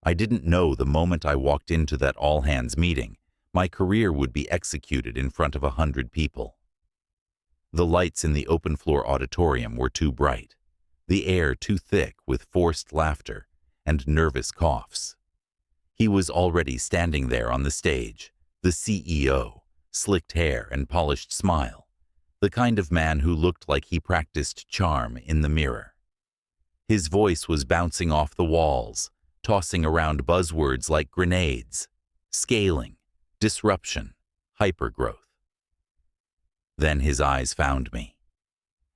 I didn't know the moment I walked into that all-hands meeting, my career would be executed in front of 100 people. The lights in the open-floor auditorium were too bright, the air too thick with forced laughter and nervous coughs. He was already standing there on the stage, the CEO, slicked hair and polished smile, the kind of man who looked like he practiced charm in the mirror. His voice was bouncing off the walls, tossing around buzzwords like grenades, scaling, disruption, hypergrowth. Then his eyes found me,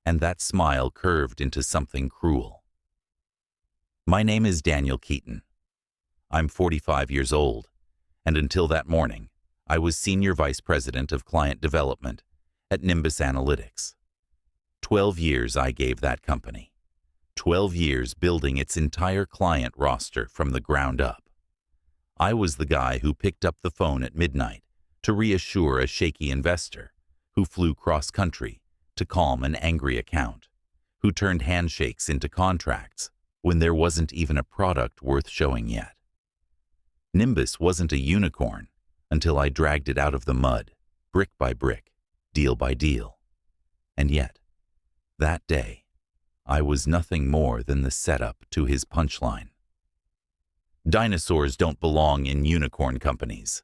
and that smile curved into something cruel. My name is Daniel Keaton. I'm 45 years old, and until that morning, I was Senior Vice President of Client Development at Nimbus Analytics. 12 years I gave that company. 12 years building its entire client roster from the ground up. I was the guy who picked up the phone at midnight to reassure a shaky investor, who flew cross-country to calm an angry account, who turned handshakes into contracts when there wasn't even a product worth showing yet. Nimbus wasn't a unicorn until I dragged it out of the mud, brick by brick, deal by deal. And yet, that day, I was nothing more than the setup to his punchline. Dinosaurs don't belong in unicorn companies.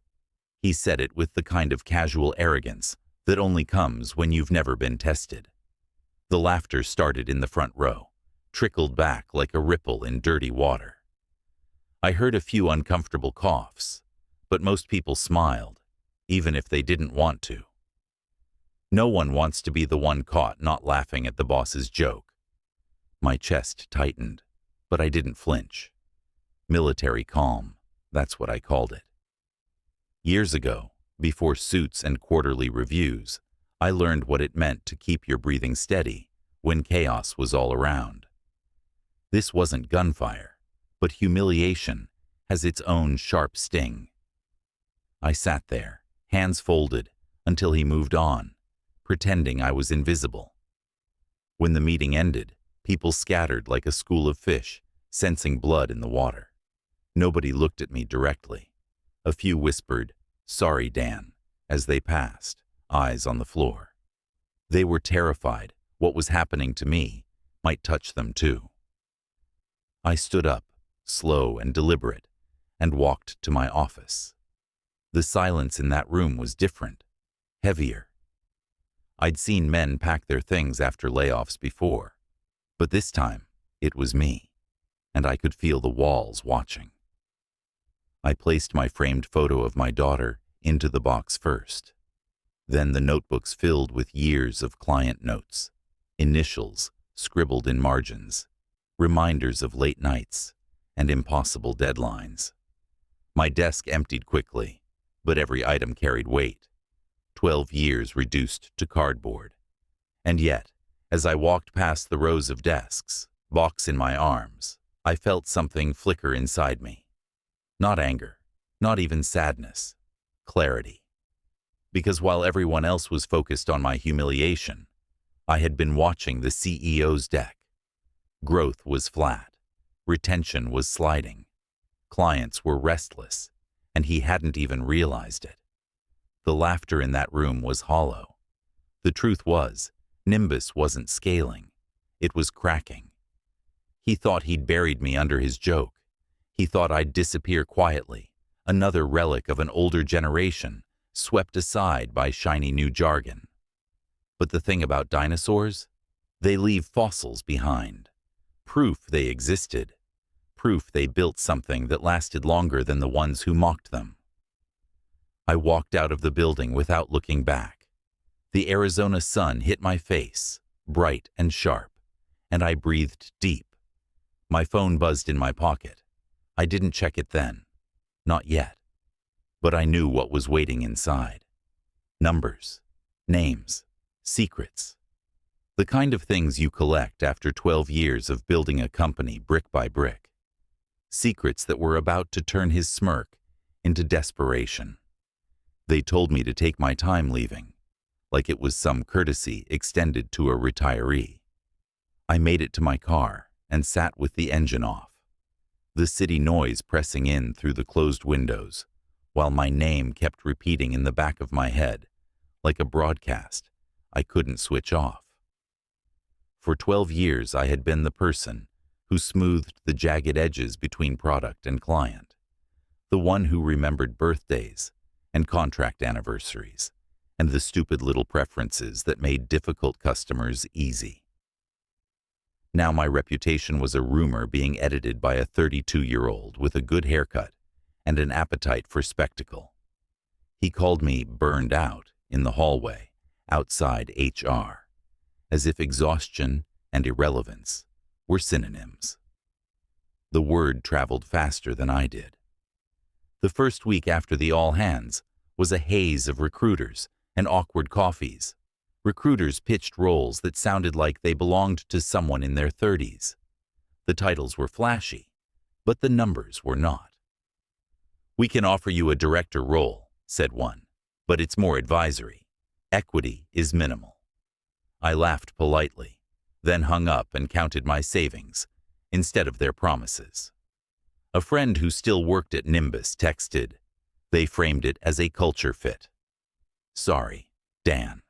He said it with the kind of casual arrogance that only comes when you've never been tested. The laughter started in the front row, trickled back like a ripple in dirty water. I heard a few uncomfortable coughs, but most people smiled, even if they didn't want to. No one wants to be the one caught not laughing at the boss's joke. My chest tightened, but I didn't flinch. Military calm, that's what I called it. Years ago, before suits and quarterly reviews, I learned what it meant to keep your breathing steady when chaos was all around. This wasn't gunfire, but humiliation has its own sharp sting. I sat there, hands folded, until he moved on, pretending I was invisible. When the meeting ended, people scattered like a school of fish, sensing blood in the water. Nobody looked at me directly. A few whispered, "Sorry, Dan," as they passed, eyes on the floor. They were terrified what was happening to me might touch them too. I stood up, slow and deliberate, and walked to my office. The silence in that room was different, heavier. I'd seen men pack their things after layoffs before, but this time it was me, and I could feel the walls watching. I placed my framed photo of my daughter into the box first. Then the notebooks filled with years of client notes, initials scribbled in margins, reminders of late nights and impossible deadlines. My desk emptied quickly, but every item carried weight. 12 years reduced to cardboard. And yet, as I walked past the rows of desks, box in my arms, I felt something flicker inside me. Not anger, not even sadness, clarity. Because while everyone else was focused on my humiliation, I had been watching the CEO's deck. Growth was flat, retention was sliding, clients were restless, and he hadn't even realized it. The laughter in that room was hollow. The truth was, Nimbus wasn't scaling, it was cracking. He thought he'd buried me under his joke. He thought I'd disappear quietly, another relic of an older generation, swept aside by shiny new jargon. But the thing about dinosaurs? They leave fossils behind. Proof they existed. Proof they built something that lasted longer than the ones who mocked them. I walked out of the building without looking back. The Arizona sun hit my face, bright and sharp, and I breathed deep. My phone buzzed in my pocket. I didn't check it then. Not yet. But I knew what was waiting inside. Numbers, names, secrets. The kind of things you collect after 12 years of building a company brick by brick. Secrets that were about to turn his smirk into desperation. They told me to take my time leaving, like it was some courtesy extended to a retiree. I made it to my car and sat with the engine off. the city noise pressing in through the closed windows, while my name kept repeating in the back of my head, like a broadcast I couldn't switch off. For 12 years I had been the person who smoothed the jagged edges between product and client, the one who remembered birthdays and contract anniversaries, and the stupid little preferences that made difficult customers easy. Now my reputation was a rumor being edited by a 32-year-old with a good haircut and an appetite for spectacle. He called me burned out in the hallway outside HR, as if exhaustion and irrelevance were synonyms. The word traveled faster than I did. The first week after the all-hands was a haze of recruiters and awkward coffees. Recruiters pitched roles that sounded like they belonged to someone in their 30s. The titles were flashy, but the numbers were not. "We can offer you a director role," said one, "but it's more advisory. Equity is minimal." I laughed politely, then hung up and counted my savings instead of their promises. A friend who still worked at Nimbus texted. They framed it as a culture fit. "Sorry, Dan."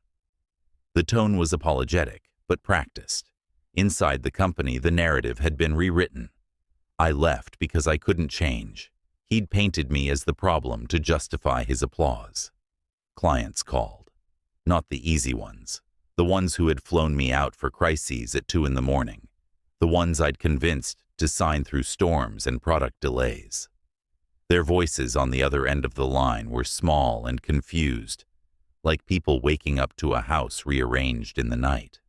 The tone was apologetic, but practiced. Inside the company, the narrative had been rewritten. I left because I couldn't change. He'd painted me as the problem to justify his applause. Clients called. Not the easy ones. The ones who had flown me out for crises at 2 a.m. The ones I'd convinced to sign through storms and product delays. Their voices on the other end of the line were small and confused, like people waking up to a house rearranged in the night.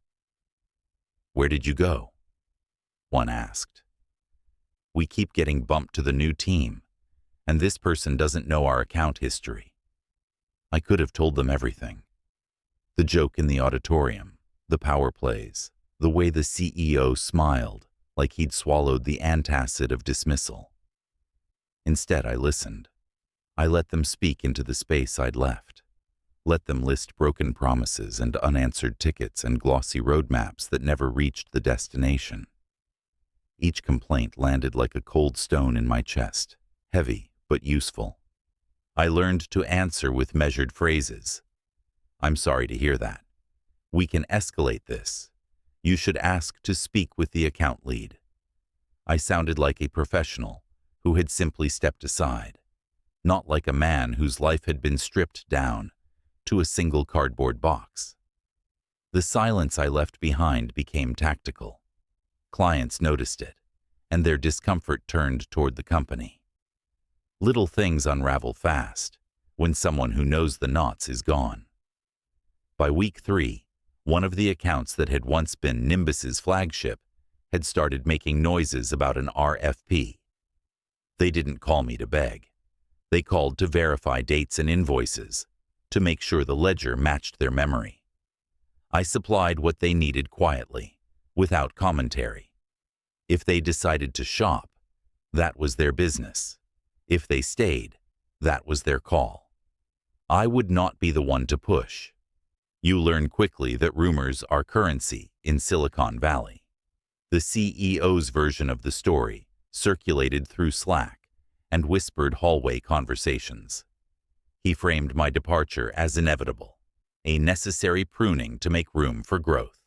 "Where did you go?" one asked. "We keep getting bumped to the new team, and this person doesn't know our account history." I could have told them everything. The joke in the auditorium, the power plays, the way the CEO smiled like he'd swallowed the antacid of dismissal. Instead, I listened. I let them speak into the space I'd left. Let them list broken promises and unanswered tickets and glossy roadmaps that never reached the destination. Each complaint landed like a cold stone in my chest, heavy but useful. I learned to answer with measured phrases. "I'm sorry to hear that. We can escalate this. You should ask to speak with the account lead." I sounded like a professional who had simply stepped aside, not like a man whose life had been stripped down to a single cardboard box. The silence I left behind became tactical. Clients noticed it, and their discomfort turned toward the company. Little things unravel fast when someone who knows the knots is gone. By week 3, one of the accounts that had once been Nimbus's flagship had started making noises about an RFP. They didn't call me to beg. They called to verify dates and invoices, to make sure the ledger matched their memory. I supplied what they needed quietly, without commentary. If they decided to shop, that was their business. If they stayed, that was their call. I would not be the one to push. You learn quickly that rumors are currency in Silicon Valley. The CEO's version of the story circulated through Slack and whispered hallway conversations. He framed my departure as inevitable, a necessary pruning to make room for growth.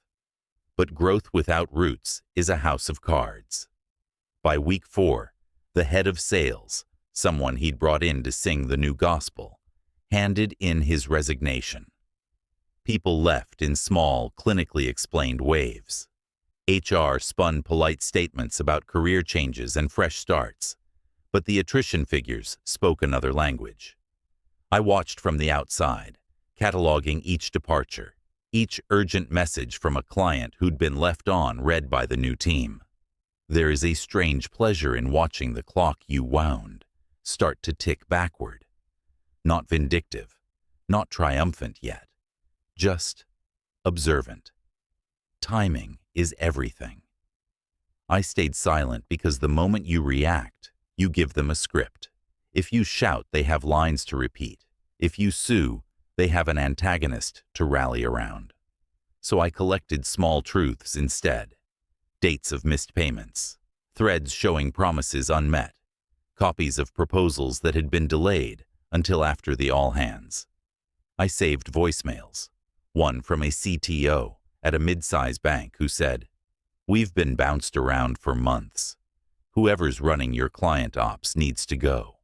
But growth without roots is a house of cards. By week 4, the head of sales, someone he'd brought in to sing the new gospel, handed in his resignation. People left in small, clinically explained waves. HR spun polite statements about career changes and fresh starts, but the attrition figures spoke another language. I watched from the outside, cataloging each departure, each urgent message from a client who'd been left on read by the new team. There is a strange pleasure in watching the clock you wound start to tick backward. Not vindictive, not triumphant yet, just observant. Timing is everything. I stayed silent because the moment you react, you give them a script. If you shout, they have lines to repeat. If you sue, they have an antagonist to rally around. So I collected small truths instead. Dates of missed payments, threads showing promises unmet, copies of proposals that had been delayed until after the all-hands. I saved voicemails, one from a CTO at a mid-size bank who said, "We've been bounced around for months. Whoever's running your client ops needs to go."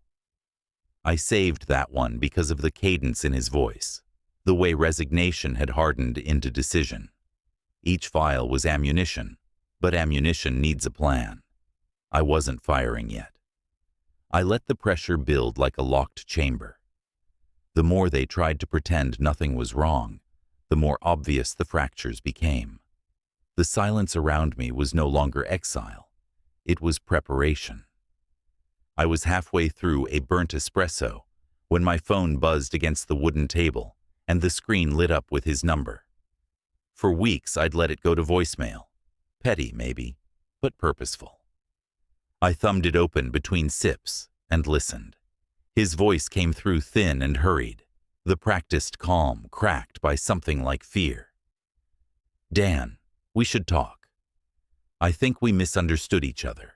I saved that one because of the cadence in his voice, the way resignation had hardened into decision. Each file was ammunition, but ammunition needs a plan. I wasn't firing yet. I let the pressure build like a locked chamber. The more they tried to pretend nothing was wrong, the more obvious the fractures became. The silence around me was no longer exile. It was preparation. I was halfway through a burnt espresso when my phone buzzed against the wooden table and the screen lit up with his number. For weeks, I'd let it go to voicemail. Petty, maybe, but purposeful. I thumbed it open between sips and listened. His voice came through thin and hurried, the practiced calm cracked by something like fear. "Dan, we should talk. I think we misunderstood each other."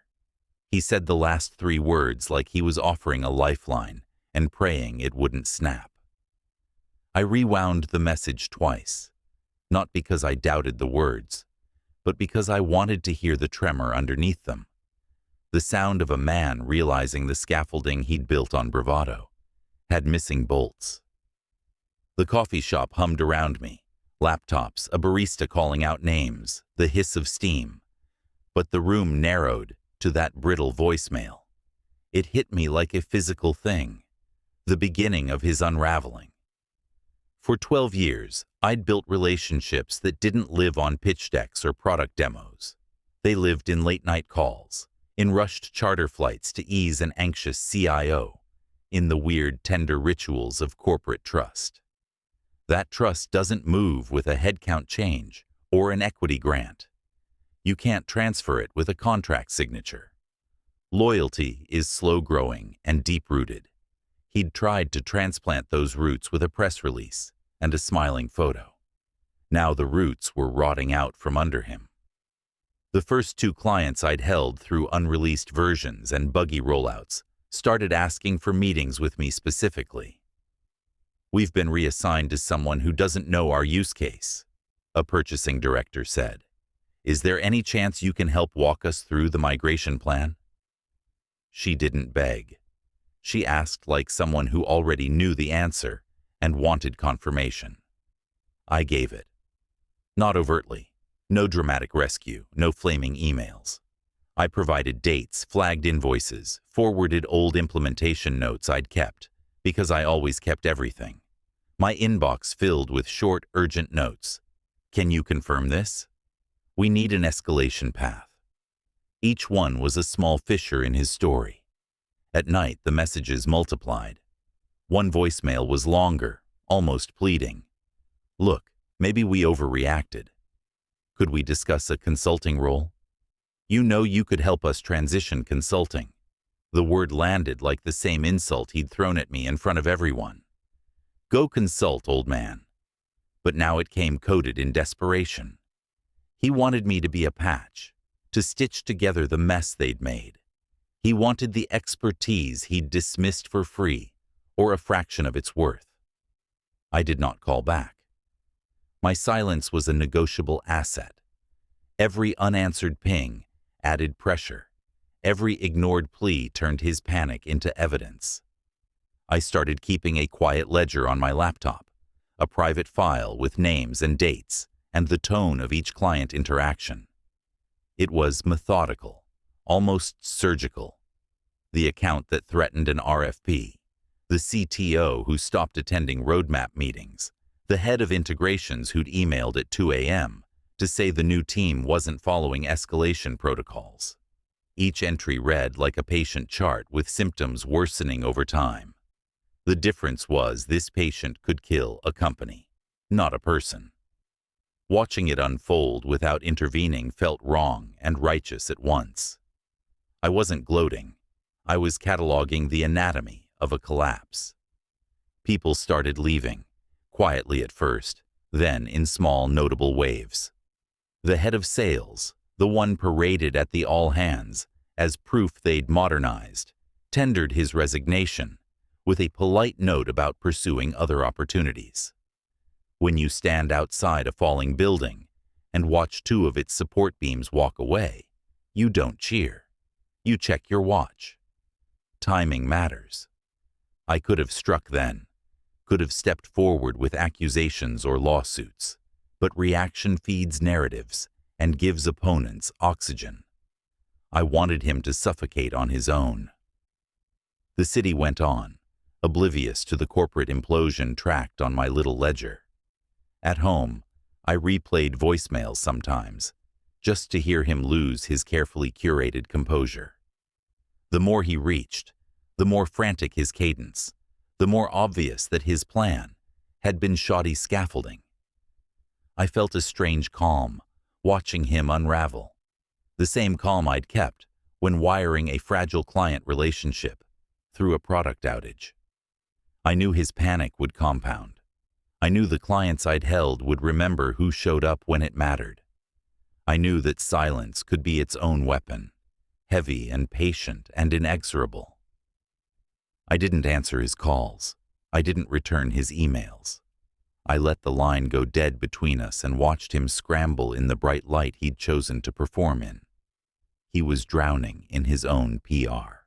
He said the last 3 words like he was offering a lifeline and praying it wouldn't snap. I rewound the message twice, not because I doubted the words, but because I wanted to hear the tremor underneath them. The sound of a man realizing the scaffolding he'd built on bravado had missing bolts. The coffee shop hummed around me, laptops, a barista calling out names, the hiss of steam. But the room narrowed to that brittle voicemail. It hit me like a physical thing, the beginning of his unraveling. For 12 years, I'd built relationships that didn't live on pitch decks or product demos. They lived in late-night calls, in rushed charter flights to ease an anxious CIO, in the weird, tender rituals of corporate trust. That trust doesn't move with a headcount change or an equity grant. You can't transfer it with a contract signature. Loyalty is slow-growing and deep-rooted. He'd tried to transplant those roots with a press release and a smiling photo. Now the roots were rotting out from under him. The first 2 clients I'd held through unreleased versions and buggy rollouts started asking for meetings with me specifically. "We've been reassigned to someone who doesn't know our use case," a purchasing director said. "Is there any chance you can help walk us through the migration plan?" She didn't beg. She asked like someone who already knew the answer and wanted confirmation. I gave it. Not overtly. No dramatic rescue, no flaming emails. I provided dates, flagged invoices, forwarded old implementation notes I'd kept, because I always kept everything. My inbox filled with short, urgent notes. "Can you confirm this? We need an escalation path." Each one was a small fissure in his story. At night, the messages multiplied. One voicemail was longer, almost pleading. "Look, maybe we overreacted. Could we discuss a consulting role? You know you could help us transition consulting." The word landed like the same insult he'd thrown at me in front of everyone. "Go consult, old man." But now it came coded in desperation. He wanted me to be a patch, to stitch together the mess they'd made. He wanted the expertise he'd dismissed for free, or a fraction of its worth. I did not call back. My silence was a negotiable asset. Every unanswered ping added pressure. Every ignored plea turned his panic into evidence. I started keeping a quiet ledger on my laptop, a private file with names and dates and the tone of each client interaction. It was methodical, almost surgical. The account that threatened an RFP, the CTO who stopped attending roadmap meetings, the head of integrations who'd emailed at 2 a.m. to say the new team wasn't following escalation protocols. Each entry read like a patient chart with symptoms worsening over time. The difference was this patient could kill a company, not a person. Watching it unfold without intervening felt wrong and righteous at once. I wasn't gloating. I was cataloging the anatomy of a collapse. People started leaving, quietly at first, then in small, notable waves. The head of sales, the one paraded at the all-hands, as proof they'd modernized, tendered his resignation, with a polite note about pursuing other opportunities. When you stand outside a falling building and watch two of its support beams walk away, you don't cheer. You check your watch. Timing matters. I could have struck then, could have stepped forward with accusations or lawsuits, but reaction feeds narratives and gives opponents oxygen. I wanted him to suffocate on his own. The city went on, oblivious to the corporate implosion tracked on my little ledger. At home, I replayed voicemails sometimes, just to hear him lose his carefully curated composure. The more he reached, the more frantic his cadence, the more obvious that his plan had been shoddy scaffolding. I felt a strange calm, watching him unravel, the same calm I'd kept when wiring a fragile client relationship through a product outage. I knew his panic would compound. I knew the clients I'd held would remember who showed up when it mattered. I knew that silence could be its own weapon, heavy and patient and inexorable. I didn't answer his calls. I didn't return his emails. I let the line go dead between us and watched him scramble in the bright light he'd chosen to perform in. He was drowning in his own PR.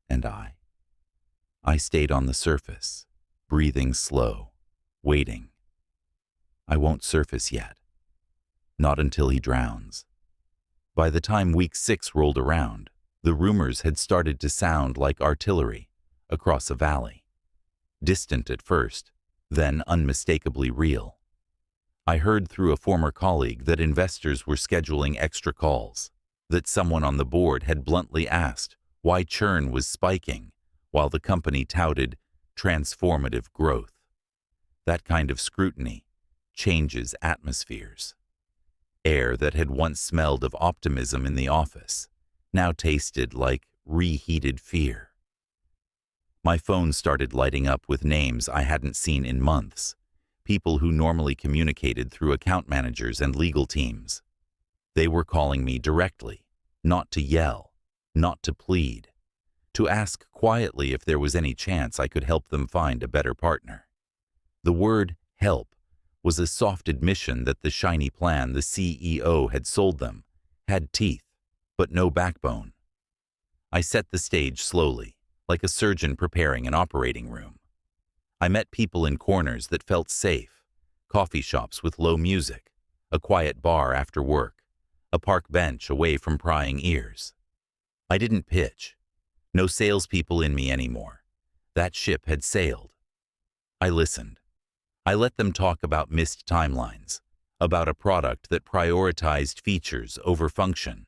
And I stayed on the surface, breathing slow, waiting. I won't surface yet. Not until he drowns. By the time week 6 rolled around, the rumors had started to sound like artillery across a valley. Distant at first, then unmistakably real. I heard through a former colleague that investors were scheduling extra calls, that someone on the board had bluntly asked why churn was spiking while the company touted transformative growth. That kind of scrutiny changes atmospheres. Air that had once smelled of optimism in the office now tasted like reheated fear. My phone started lighting up with names I hadn't seen in months, people who normally communicated through account managers and legal teams. They were calling me directly, not to yell, not to plead, to ask quietly if there was any chance I could help them find a better partner. The word help was a soft admission that the shiny plan the CEO had sold them had teeth, but no backbone. I set the stage slowly, like a surgeon preparing an operating room. I met people in corners that felt safe, coffee shops with low music, a quiet bar after work, a park bench away from prying ears. I didn't pitch. No salespeople in me anymore. That ship had sailed. I listened. I let them talk about missed timelines, about a product that prioritized features over function,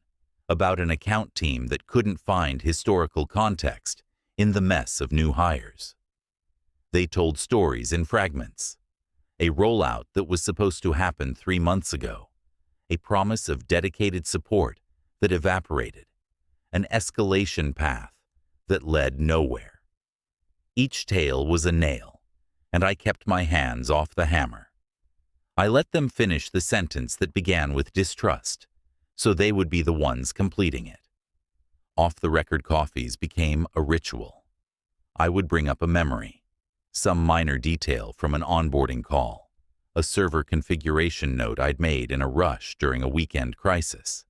about an account team that couldn't find historical context in the mess of new hires. They told stories in fragments. A rollout that was supposed to happen 3 months ago, a promise of dedicated support that evaporated, an escalation path that led nowhere. Each tale was a nail, and I kept my hands off the hammer. I let them finish the sentence that began with distrust, so they would be the ones completing it. Off-the-record coffees became a ritual. I would bring up a memory, some minor detail from an onboarding call, a server configuration note I'd made in a rush during a weekend crisis,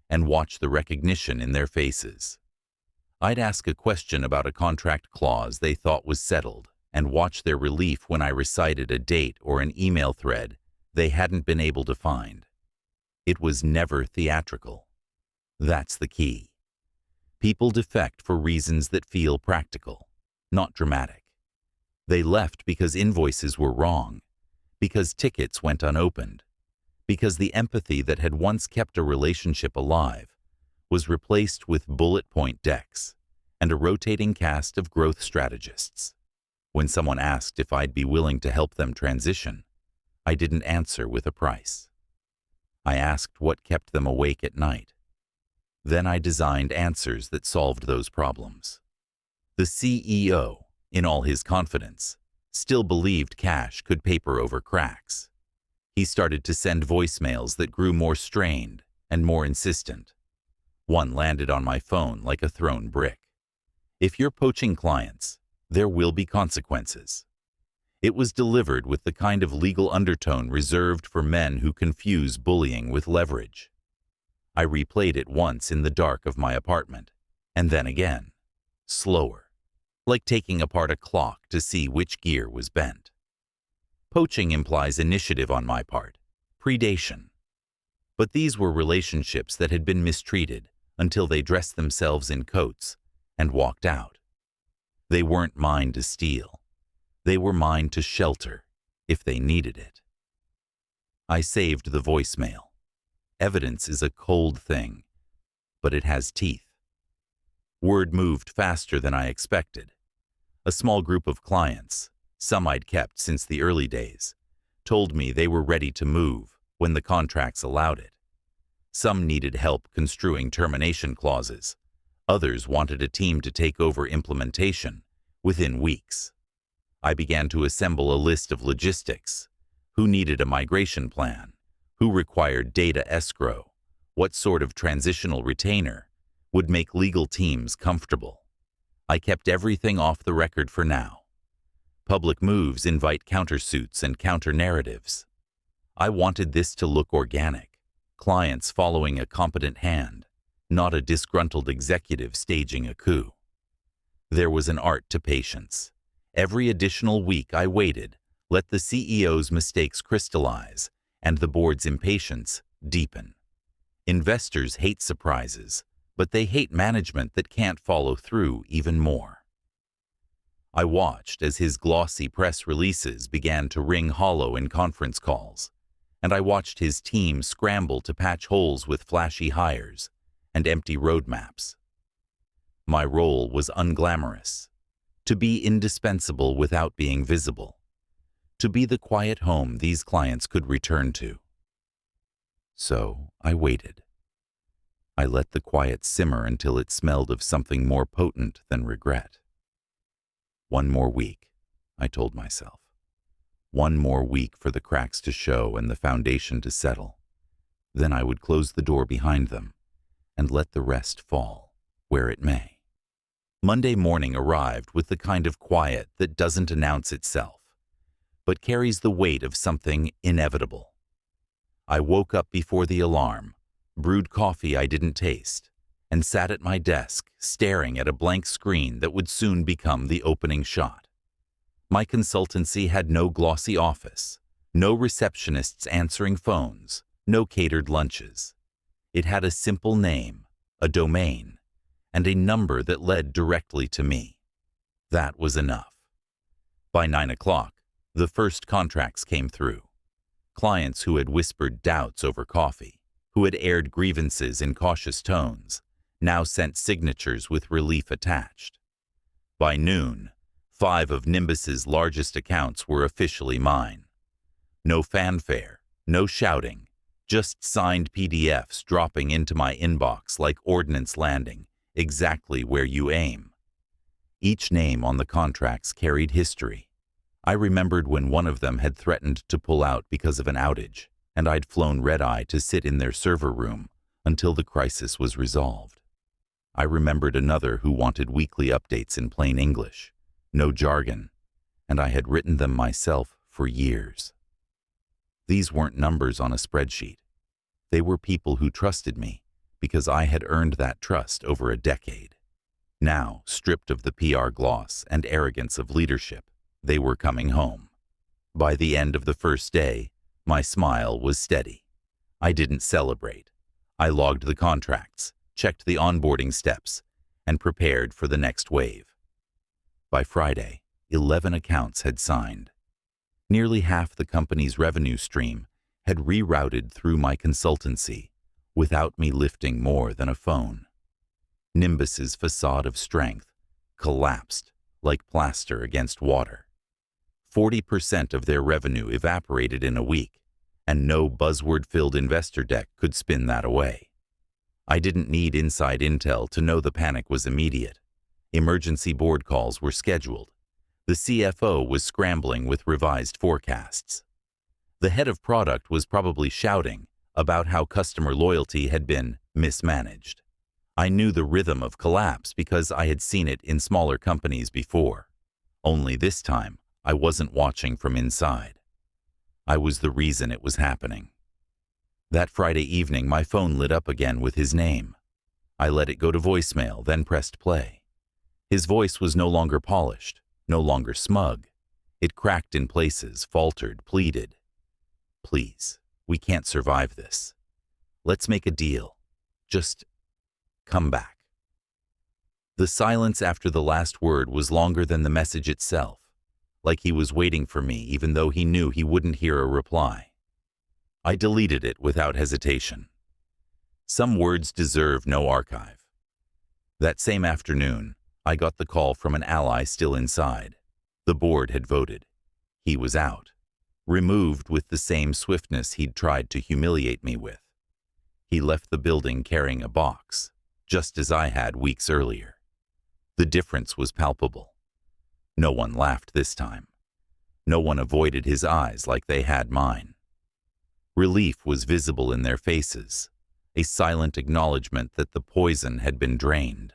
and watch the recognition in their faces. I'd ask a question about a contract clause they thought was settled, and watch their relief when I recited a date or an email thread they hadn't been able to find. It was never theatrical. That's the key. People defect for reasons that feel practical, not dramatic. They left because invoices were wrong, because tickets went unopened, because the empathy that had once kept a relationship alive was replaced with bullet point decks and a rotating cast of growth strategists. When someone asked if I'd be willing to help them transition, I didn't answer with a price. I asked what kept them awake at night. Then I designed answers that solved those problems. The CEO, in all his confidence, still believed cash could paper over cracks. He started to send voicemails that grew more strained and more insistent. One landed on my phone like a thrown brick. If you're poaching clients, there will be consequences. It was delivered with the kind of legal undertone reserved for men who confuse bullying with leverage. I replayed it once in the dark of my apartment, and then again, slower, like taking apart a clock to see which gear was bent. Poaching implies initiative on my part, predation. But these were relationships that had been mistreated until they dressed themselves in coats and walked out. They weren't mine to steal. They were mine to shelter if they needed it. I saved the voicemail. Evidence is a cold thing, but it has teeth. Word moved faster than I expected. A small group of clients, some I'd kept since the early days, told me they were ready to move when the contracts allowed it. Some needed help construing termination clauses. Others wanted a team to take over implementation within weeks. I began to assemble a list of logistics: who needed a migration plan, who required data escrow, what sort of transitional retainer would make legal teams comfortable. I kept everything off the record for now. Public moves invite countersuits and counter-narratives. I wanted this to look organic, clients following a competent hand, not a disgruntled executive staging a coup. There was an art to patience. Every additional week I waited, let the CEO's mistakes crystallize and the board's impatience deepen. Investors hate surprises, but they hate management that can't follow through even more. I watched as his glossy press releases began to ring hollow in conference calls, and I watched his team scramble to patch holes with flashy hires and empty roadmaps. My role was unglamorous: to be indispensable without being visible, to be the quiet home these clients could return to. So I waited. I let the quiet simmer until it smelled of something more potent than regret. One more week, I told myself. One more week for the cracks to show and the foundation to settle. Then I would close the door behind them and let the rest fall where it may. Monday morning arrived with the kind of quiet that doesn't announce itself, but carries the weight of something inevitable. I woke up before the alarm, brewed coffee I didn't taste, and sat at my desk staring at a blank screen that would soon become the opening shot. My consultancy had no glossy office, no receptionists answering phones, no catered lunches. It had a simple name, a domain, and a number that led directly to me. That was enough. By 9 o'clock, the first contracts came through. Clients who had whispered doubts over coffee, who had aired grievances in cautious tones, now sent signatures with relief attached. By noon, 5 of Nimbus's largest accounts were officially mine. No fanfare, no shouting, just signed PDFs dropping into my inbox like ordnance landing, exactly where you aim. Each name on the contracts carried history. I remembered when one of them had threatened to pull out because of an outage, and I'd flown red-eye to sit in their server room until the crisis was resolved. I remembered another who wanted weekly updates in plain English, no jargon, and I had written them myself for years. These weren't numbers on a spreadsheet. They were people who trusted me because I had earned that trust over a decade. Now, stripped of the PR gloss and arrogance of leadership, they were coming home. By the end of the first day, my smile was steady. I didn't celebrate. I logged the contracts, checked the onboarding steps, and prepared for the next wave. By Friday, 11 accounts had signed. Nearly half the company's revenue stream had rerouted through my consultancy without me lifting more than a phone. Nimbus's facade of strength collapsed like plaster against water. 40% of their revenue evaporated in a week, and no buzzword-filled investor deck could spin that away. I didn't need inside intel to know the panic was immediate. Emergency board calls were scheduled. The CFO was scrambling with revised forecasts. The head of product was probably shouting about how customer loyalty had been mismanaged. I knew the rhythm of collapse because I had seen it in smaller companies before. Only this time, I wasn't watching from inside. I was the reason it was happening. That Friday evening, my phone lit up again with his name. I let it go to voicemail, then pressed play. His voice was no longer polished, no longer smug. It cracked in places, faltered, pleaded. Please, we can't survive this. Let's make a deal. Just come back. The silence after the last word was longer than the message itself, like he was waiting for me even though he knew he wouldn't hear a reply. I deleted it without hesitation. Some words deserve no archive. That same afternoon, I got the call from an ally still inside. The board had voted. He was out, removed with the same swiftness he'd tried to humiliate me with. He left the building carrying a box, just as I had weeks earlier. The difference was palpable. No one laughed this time. No one avoided his eyes like they had mine. Relief was visible in their faces, a silent acknowledgement that the poison had been drained.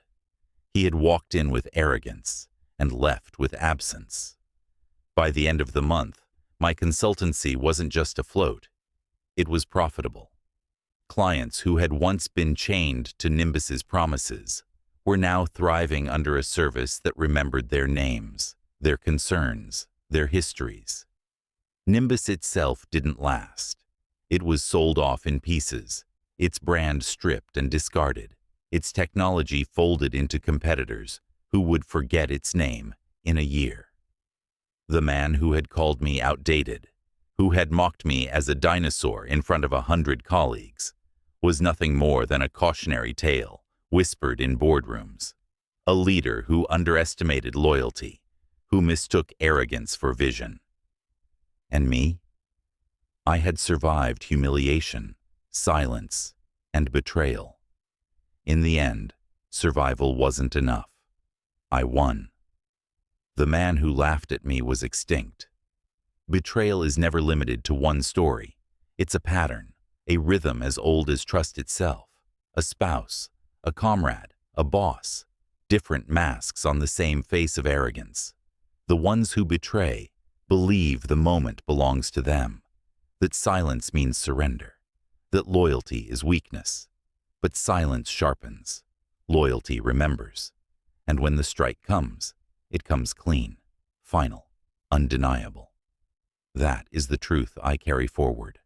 He had walked in with arrogance and left with absence. By the end of the month, my consultancy wasn't just afloat. It was profitable. Clients who had once been chained to Nimbus's promises were now thriving under a service that remembered their names, their concerns, their histories. Nimbus itself didn't last. It was sold off in pieces, its brand stripped and discarded, its technology folded into competitors who would forget its name in a year. The man who had called me outdated, who had mocked me as a dinosaur in front of 100 colleagues, was nothing more than a cautionary tale whispered in boardrooms. A leader who underestimated loyalty, who mistook arrogance for vision. And me? I had survived humiliation, silence, and betrayal. In the end, survival wasn't enough. I won. The man who laughed at me was extinct. Betrayal is never limited to one story. It's a pattern, a rhythm as old as trust itself. A spouse, a comrade, a boss, different masks on the same face of arrogance. The ones who betray believe the moment belongs to them, that silence means surrender, that loyalty is weakness. But silence sharpens, loyalty remembers, and when the strike comes, it comes clean, final, undeniable. That is the truth I carry forward.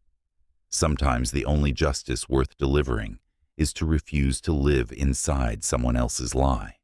Sometimes the only justice worth delivering is to refuse to live inside someone else's lie.